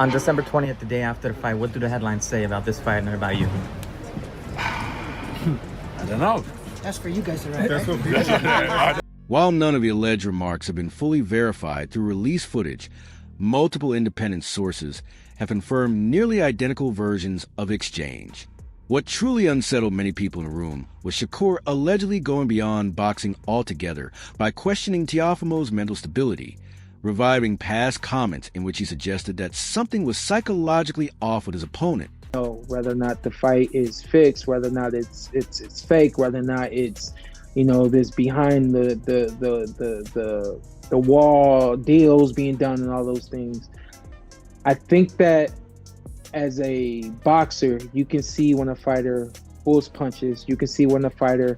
On December 20th, the day after the fight, what do the headlines say about this fight and about you? I don't know. That's for you guys to write. While none of the alleged remarks have been fully verified through released footage, multiple independent sources have confirmed nearly identical versions of the exchange. What truly unsettled many people in the room was Shakur allegedly going beyond boxing altogether by questioning Teofimo's mental stability, reviving past comments in which he suggested that something was psychologically off with his opponent. Whether or not the fight is fixed, whether or not it's fake, whether or not it's, this behind the wall deals being done and all those things. I think that as a boxer, you can see when a fighter pulls punches. You can see when a fighter...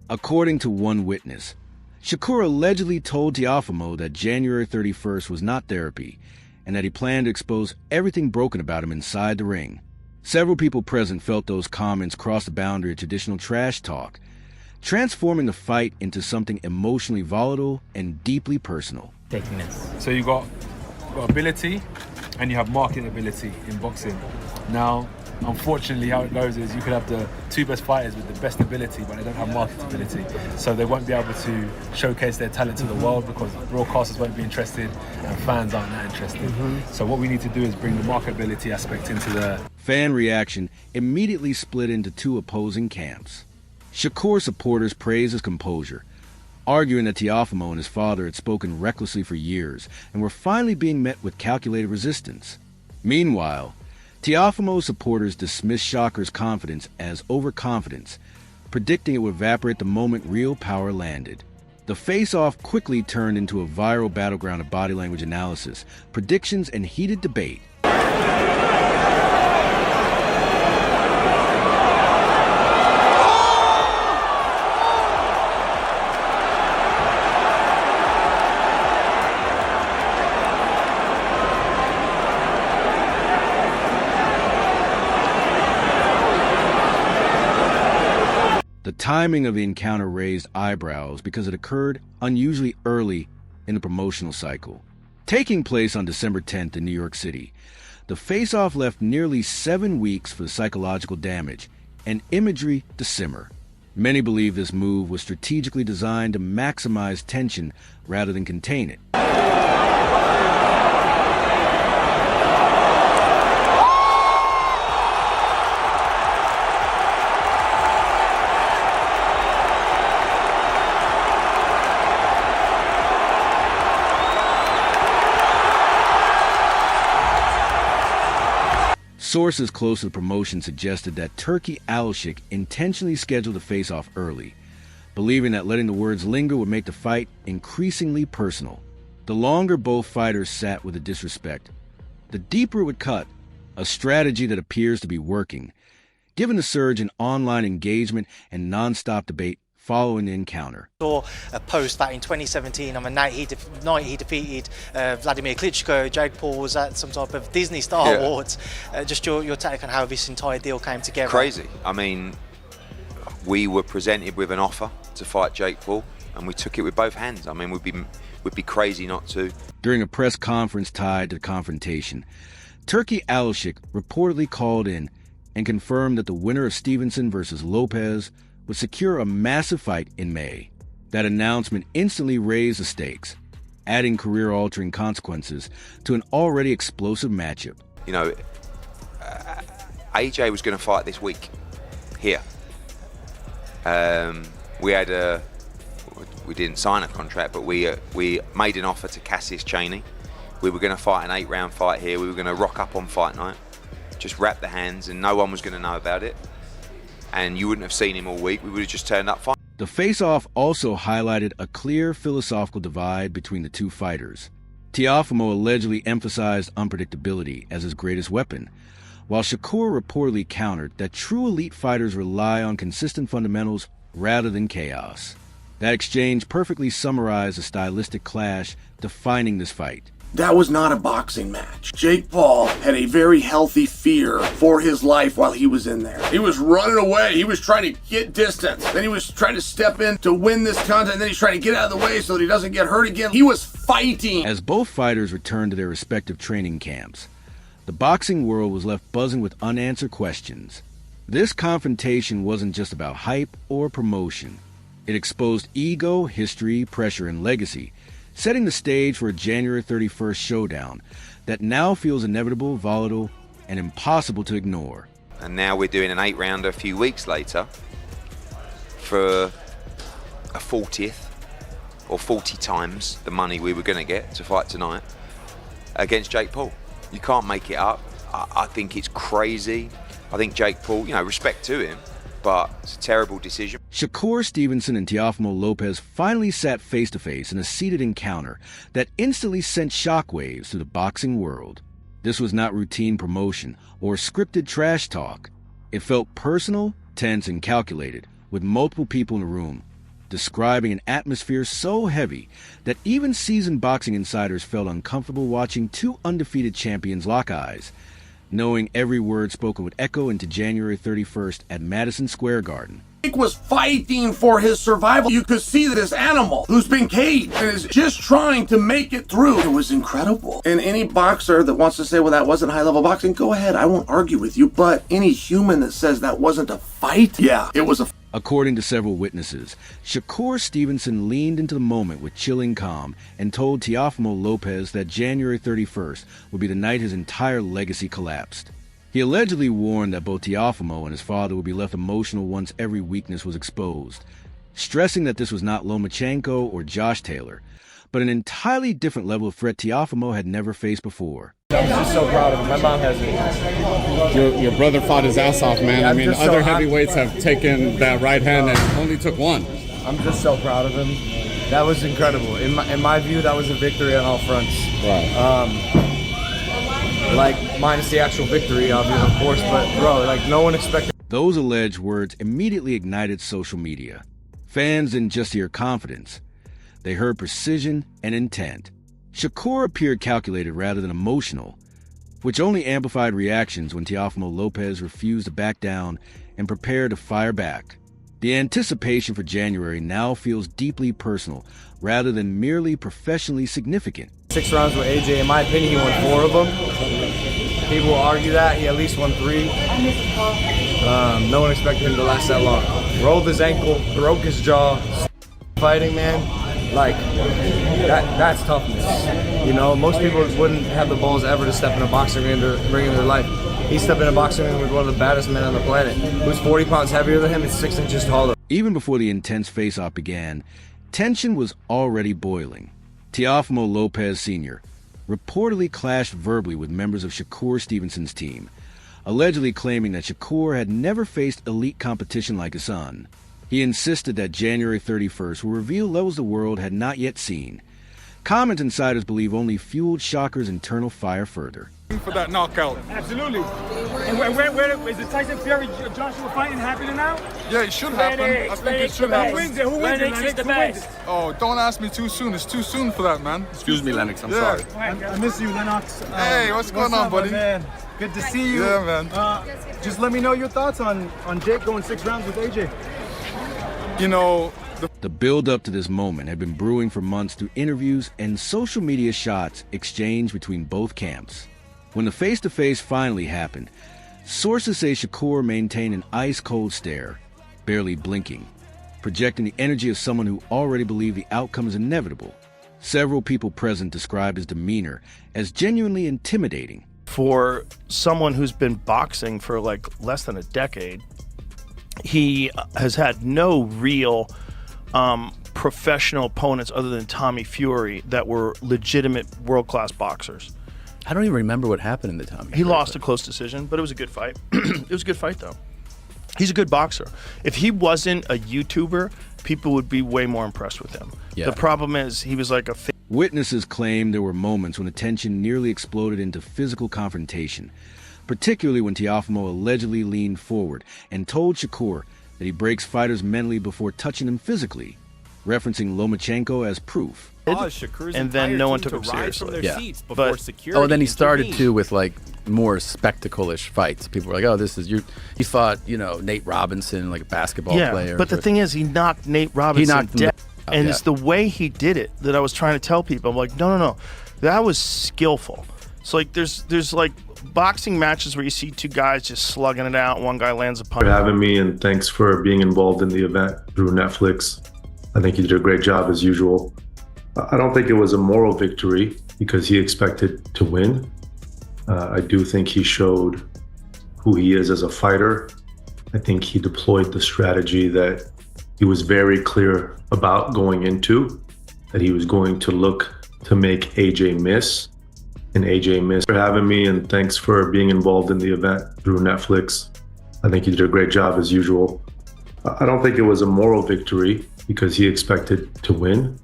According to one witness, Shakur allegedly told Teofimo that January 31st was not therapy and that he planned to expose everything broken about him inside the ring. Several people present felt those comments crossed the boundary of traditional trash talk, transforming the fight into something emotionally volatile and deeply personal. Taking this. So you got ability and you have marketability in boxing. Now, unfortunately, how it goes is you could have the two best fighters with the best ability, but they don't have marketability. So they won't be able to showcase their talent to the world because broadcasters won't be interested and fans aren't that interested. So what we need to do is bring the marketability aspect into the... Fan reaction immediately split into two opposing camps. Shakur supporters praised his composure, arguing that Teofimo and his father had spoken recklessly for years and were finally being met with calculated resistance. Meanwhile, Teofimo supporters dismissed Shakur's confidence as overconfidence, predicting it would evaporate the moment real power landed. The face-off quickly turned into a viral battleground of body language analysis, predictions, and heated debate. The timing of the encounter raised eyebrows because it occurred unusually early in the promotional cycle. Taking place on December 10th in New York City, the face-off left nearly 7 weeks for the psychological damage and imagery to simmer. Many believe this move was strategically designed to maximize tension rather than contain it. Sources close to the promotion suggested that Turki Alshik intentionally scheduled the face-off early, believing that letting the words linger would make the fight increasingly personal. The longer both fighters sat with the disrespect, the deeper it would cut, a strategy that appears to be working, given the surge in online engagement and non-stop debate following the encounter. Saw a post that in 2017, on the night he defeated Vladimir Klitschko, Jake Paul was at some type of Disney Star Awards. Just your take on how this entire deal came together. Crazy. I mean, we were presented with an offer to fight Jake Paul, and we took it with both hands. I mean, we'd be crazy not to. During a press conference tied to the confrontation, Turki Alshik reportedly called in and confirmed that the winner of Stevenson versus Lopez would secure a massive fight in May. That announcement instantly raised the stakes, adding career-altering consequences to an already explosive matchup. You know, AJ was going to fight this week here. We didn't sign a contract, but we made an offer to Cassius Chaney. We were going to fight an 8-round fight here. We were going to rock up on fight night, just wrap the hands, and no one was going to know about it. And you wouldn't have seen him all week. We would have just turned up fine. The face-off also highlighted a clear philosophical divide between the two fighters. Teofimo allegedly emphasized unpredictability as his greatest weapon, while Shakur reportedly countered that true elite fighters rely on consistent fundamentals rather than chaos. That exchange perfectly summarized the stylistic clash defining this fight. That was not a boxing match. Jake Paul had a very healthy fear for his life while he was in there. He was running away. He was trying to get distance. Then he was trying to step in to win this contest. And then he's trying to get out of the way so that he doesn't get hurt again. He was fighting. As both fighters returned to their respective training camps, The boxing world was left buzzing with unanswered questions. This confrontation wasn't just about hype or promotion. It exposed ego, history, pressure, and legacy, setting the stage for a January 31st showdown that now feels inevitable, volatile, and impossible to ignore. And now we're doing an 8-rounder a few weeks later for a 40th or 40 times the money we were going to get to fight tonight against Jake Paul. You can't make it up. I think it's crazy. I think Jake Paul, respect to him, but it's a terrible decision. Shakur Stevenson and Teofimo Lopez finally sat face-to-face in a seated encounter that instantly sent shockwaves through the boxing world. This was not routine promotion or scripted trash talk. It felt personal, tense, and calculated, with multiple people in the room, describing an atmosphere so heavy that even seasoned boxing insiders felt uncomfortable watching two undefeated champions lock eyes, knowing every word spoken would echo into January 31st at Madison Square Garden. Jake was fighting for his survival. You could see that this animal who's been caged and is just trying to make it through. It was incredible. And any boxer that wants to say, well, that wasn't high-level boxing, go ahead. I won't argue with you. But any human that says that wasn't a fight, yeah, it was a According to several witnesses, Shakur Stevenson leaned into the moment with chilling calm and told Teofimo Lopez that January 31st would be the night his entire legacy collapsed. He allegedly warned that both Teofimo and his father would be left emotional once every weakness was exposed, stressing that this was not Lomachenko or Josh Taylor, but an entirely different level of threat Teofimo had never faced before. I'm just so proud of him. My mom has it. Your brother fought his ass off, man. Yeah, I mean, other heavyweights have taken that right hand and only took one. I'm just so proud of him. That was incredible. In my view, that was a victory on all fronts. Right. Minus the actual victory, obviously, of course, but bro, no one expected. Those alleged words immediately ignited social media. Fans didn't just hear confidence. They heard precision and intent. Shakur appeared calculated rather than emotional, which only amplified reactions when Teofimo Lopez refused to back down and prepared to fire back. The anticipation for January now feels deeply personal rather than merely professionally significant. 6 rounds with AJ, in my opinion, he won 4 of them. People will argue that he at least won 3. No one expected him to last that long. Rolled his ankle, broke his jaw. Fighting, man, that's toughness. Most people wouldn't have the balls ever to step in a boxing ring in their life. He stepped in a boxing ring with one of the baddest men on the planet, who's 40 pounds heavier than him and 6 inches taller. Even before the intense face-off began, tension was already boiling. Teofimo Lopez Sr. reportedly clashed verbally with members of Shakur Stevenson's team, allegedly claiming that Shakur had never faced elite competition like his son. He insisted that January 31st will reveal levels the world had not yet seen. Comment insiders believe only fueled Shakur's internal fire further. For that knockout. Absolutely. And where is the Tyson Fury Joshua fighting happening now? Yeah, it should happen. I think it should happen. Who wins it? Who wins it? Oh, don't ask me too soon. It's too soon for that, man. Excuse me, Lennox. I'm sorry. I miss you, Lennox. Hey, what's going on, buddy? Man? Good to see you. Yeah, man. Just let me know your thoughts on Jake going 6 rounds with AJ. The build-up to this moment had been brewing for months through interviews and social media shots exchanged between both camps. When the face-to-face finally happened, sources say Shakur maintained an ice-cold stare, barely blinking, projecting the energy of someone who already believed the outcome is inevitable. Several people present described his demeanor as genuinely intimidating. For someone who's been boxing for less than a decade, he has had no real professional opponents other than Tommy Fury that were legitimate world-class boxers. I don't even remember what happened in the Tommy Fury He lost fight. a close decision, but it was a good fight. It was a good fight, though. He's a good boxer. If he wasn't a YouTuber, people would be way more impressed with him. Yeah. The problem is he was like a... Witnesses claim there were moments when the tension nearly exploded into physical confrontation, particularly when Teofimo allegedly leaned forward and told Shakur that he breaks fighters mentally before touching them physically, referencing Lomachenko as proof. And then no one took him seriously. Yeah. And then he started too with more spectacle-ish fights. People were like, "Oh, this is you." He fought, Nate Robinson, like a basketball player. But the thing is, he knocked Nate Robinson dead. And it's the way he did it that I was trying to tell people. I'm like, no. That was skillful. So there's boxing matches where you see two guys just slugging it out, one guy lands a punch. For having me, and thanks for being involved in the event through Netflix. I think you did a great job as usual. I don't think it was a moral victory because he expected to win. I do think he showed who he is as a fighter. I think he deployed the strategy that he was very clear about going into, that he was going to look to make AJ miss, and AJ missed. For having me, and thanks for being involved in the event through Netflix. I think you did a great job as usual. I don't think it was a moral victory because he expected to win.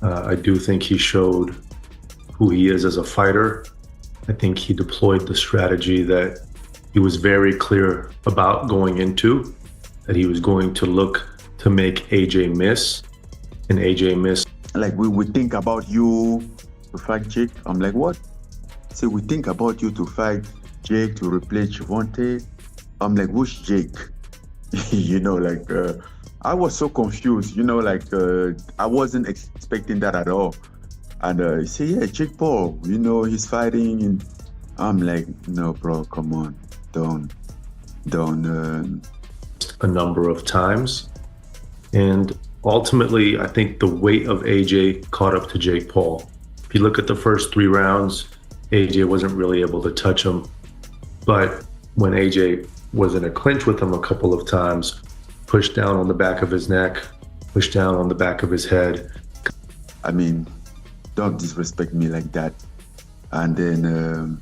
I do think he showed who he is as a fighter. I think he deployed the strategy that he was very clear about going into, that he was going to look to make AJ miss, and AJ missed. Like, we think about you to fight Jake. I'm like, what? Say, we think about you to fight Jake to replace Javante. I'm like, who's Jake? You know, like, I was so confused, you know, like, I wasn't expecting that at all. And he said, yeah, Jake Paul, you know, he's fighting. And I'm like, no, bro, come on, don't. A number of times. And ultimately, I think the weight of AJ caught up to Jake Paul. If you look at the first 3 rounds, AJ wasn't really able to touch him. But when AJ was in a clinch with him a couple of times, pushed down on the back of his neck, pushed down on the back of his head. I mean, don't disrespect me like that. And then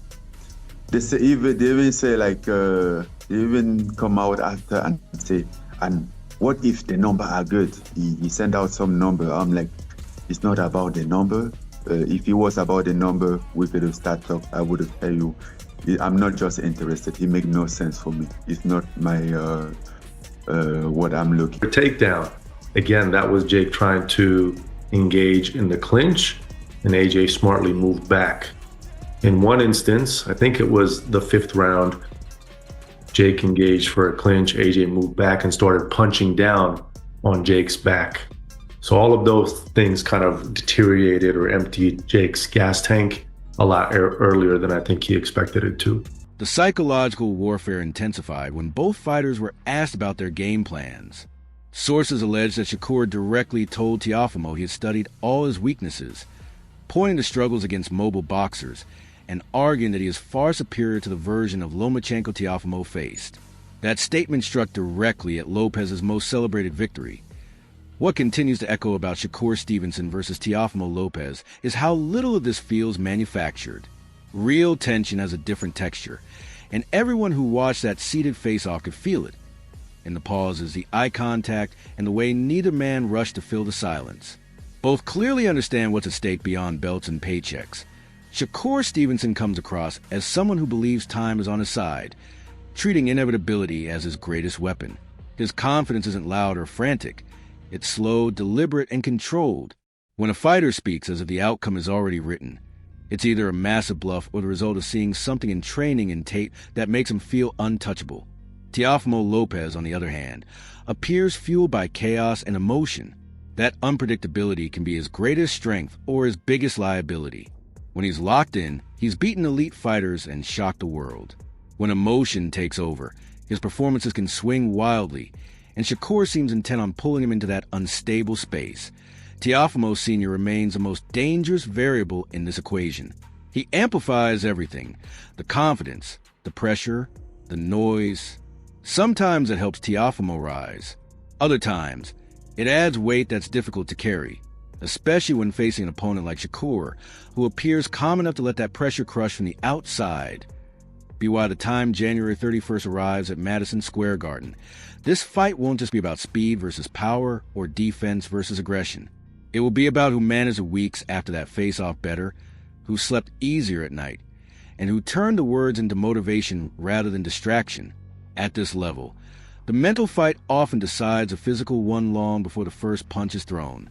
they even say like, they even come out after and say, and what if the number are good? He sent out some number. I'm like, it's not about the number. If it was about the number, we could have started talk. I would have tell you, I'm not just interested. It makes no sense for me. It's not my what I'm looking. Takedown. Again, that was Jake trying to engage in the clinch, and AJ smartly moved back. In one instance, I think it was the 5th round, Jake engaged for a clinch, AJ moved back and started punching down on Jake's back. So all of those things kind of deteriorated or emptied Jake's gas tank a lot earlier than I think he expected it to. The psychological warfare intensified when both fighters were asked about their game plans. Sources allege that Shakur directly told Teofimo he had studied all his weaknesses, pointing to struggles against mobile boxers, and arguing that he is far superior to the version of Lomachenko Teofimo faced. That statement struck directly at Lopez's most celebrated victory. What continues to echo about Shakur Stevenson versus Teofimo Lopez is how little of this feels manufactured. Real tension has a different texture, and everyone who watched that seated face-off could feel it. In the pauses, the eye contact, and the way neither man rushed to fill the silence. Both clearly understand what's at stake beyond belts and paychecks. Shakur Stevenson comes across as someone who believes time is on his side, treating inevitability as his greatest weapon. His confidence isn't loud or frantic. It's slow, deliberate, and controlled. When a fighter speaks as if the outcome is already written, it's either a massive bluff or the result of seeing something in training and tape that makes him feel untouchable. Teofimo Lopez, on the other hand, appears fueled by chaos and emotion. That unpredictability can be his greatest strength or his biggest liability. When he's locked in, he's beaten elite fighters and shocked the world. When emotion takes over, his performances can swing wildly, and Shakur seems intent on pulling him into that unstable space. Teofimo Sr. remains the most dangerous variable in this equation. He amplifies everything: the confidence, the pressure, the noise. Sometimes it helps Teofimo rise. Other times, it adds weight that's difficult to carry, especially when facing an opponent like Shakur, who appears calm enough to let that pressure crush from the outside. By the time January 31st arrives at Madison Square Garden, this fight won't just be about speed versus power or defense versus aggression. It will be about who managed the weeks after that face-off better, who slept easier at night, and who turned the words into motivation rather than distraction. At this level, the mental fight often decides a physical one long before the first punch is thrown.